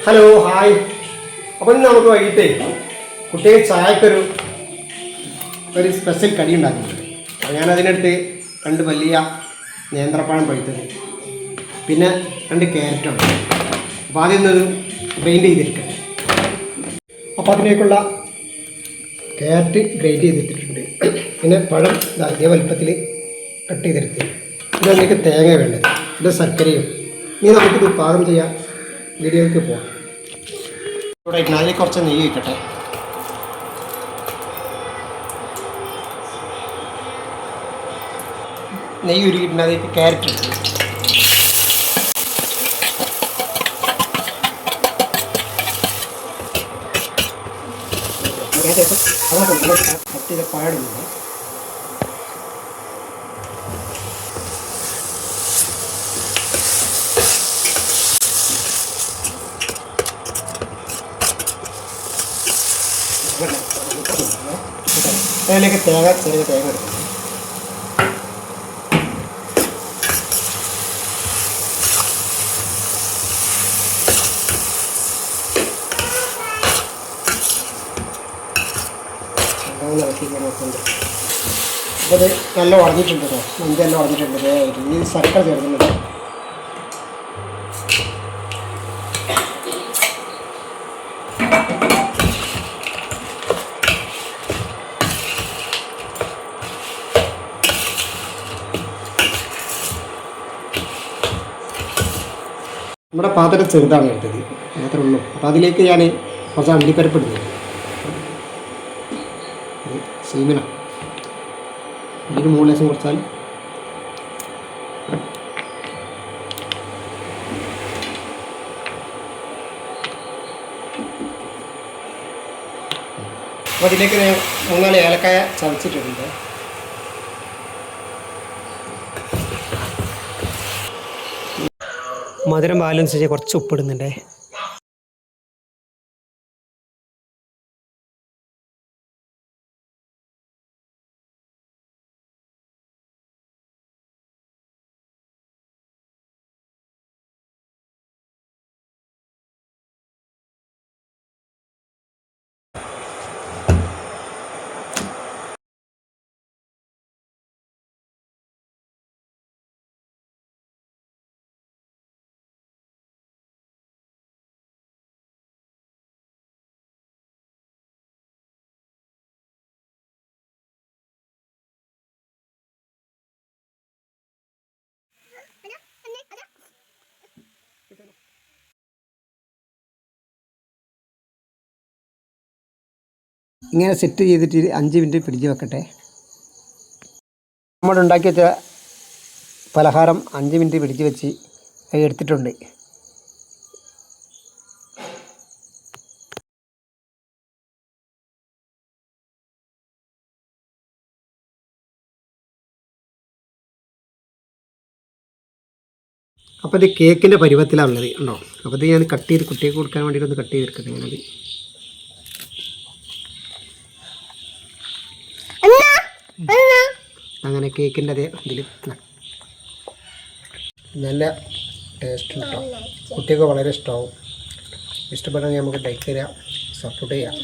Hello hi. അപ്പം ഇന്ന് നമുക്ക് വൈകിട്ടേ കുട്ടികൾ ചായക്കൊരു സ്പെഷ്യൽ കടി ഉണ്ടാക്കുന്നുണ്ട്. അപ്പോൾ ഞാനതിനടുത്ത് 2 വലിയ നേന്ത്രപ്പഴം പഴുത്തത്, പിന്നെ 2 ക്യാരറ്റുണ്ട്. അപ്പോൾ ആദ്യം ഒന്നൊരു ഗ്രൈൻഡ് ചെയ്തിരിക്കട്ടെ. അപ്പോൾ അതിലേക്കുള്ള ക്യാരറ്റ് ഗ്രൈൻഡ് ചെയ്തിട്ടിട്ടുണ്ട്. പിന്നെ പഴം ഇതേ വലുപ്പത്തിൽ കട്ട് ചെയ്തെടുത്ത്, ഇത് നമുക്ക് തേങ്ങ വേണ്ടത്, ഇത് ശർക്കരയും. ഇനി നമുക്കിത് പാകം ചെയ്യാം. വീഡിയോയ്ക്ക് പോകാം. ഇവിടെ അതിൽ കുറച്ച് നെയ്യ് വയ്ക്കട്ടെ. നെയ്യ് ഉരുക്കിയിട്ടുണ്ട്. അതിലേക്ക് ക്യാരറ്റ് ഉണ്ട്. കട്ട് ചെയ്ത പാടുന്നുണ്ട്. അതിലേക്ക് ചെറിയ തേങ്ങ എടുക്കും. അപ്പോൾ അത് നല്ല ഉടഞ്ഞിട്ടുണ്ട് കേട്ടോ. മഞ്ചെല്ലാം ഉടഞ്ഞിട്ടുണ്ട്. ഈ ശർക്കര ചേർക്കുന്നുണ്ട്. നമ്മുടെ പാത്രം ചെറുതാണ് എടുത്തത്, മാത്രമേ ഉള്ളൂ. അപ്പോൾ അതിലേക്ക് ഞാൻ കുറച്ച് അണ്ടിപ്പരിപ്പ് ഇടുന്നു. സീമന ഇതിന് മുകളിലേശം കുറച്ചാൽ അപ്പോൾ അതിലേക്ക് 3-4 ഏലക്കായ ചതച്ചിട്ടുണ്ട്. മധുരം പാലനുസരിച്ച് കുറച്ച് ഉപ്പിടുന്നുണ്ടേ. ഇങ്ങനെ സെറ്റ് ചെയ്തിട്ട് 5 മിനിറ്റ് പിടിച്ച് വെക്കട്ടെ. നമ്മൾ ഉണ്ടാക്കി വെച്ച പലഹാരം 5 മിനിറ്റ് പിടിച്ച് വെച്ച് എടുത്തിട്ടുണ്ട്. അപ്പോൾ ഇത് കേക്കിൻ്റെ പരുവത്തിലാണുള്ളത് ഉണ്ടോ. അപ്പോൾ ഇത് ഞാൻ കട്ട് ചെയ്ത് കുട്ടികൾക്ക് കൊടുക്കാൻ വേണ്ടിയിട്ട് ഒന്ന് കട്ട് ചെയ്തെടുക്കട്ടെ. ഞാനത് അങ്ങനെ കേക്കിൻ്റെ അതേ ഇതിൽ നല്ല ടേസ്റ്റ് കിട്ടും. കുട്ടികൾക്ക് വളരെ ഇഷ്ടമാവും. ഇഷ്ടപ്പെട്ടാൽ നമുക്ക് ലൈക്ക് ചെയ്യാം, സപ്പോർട്ട് ചെയ്യാം.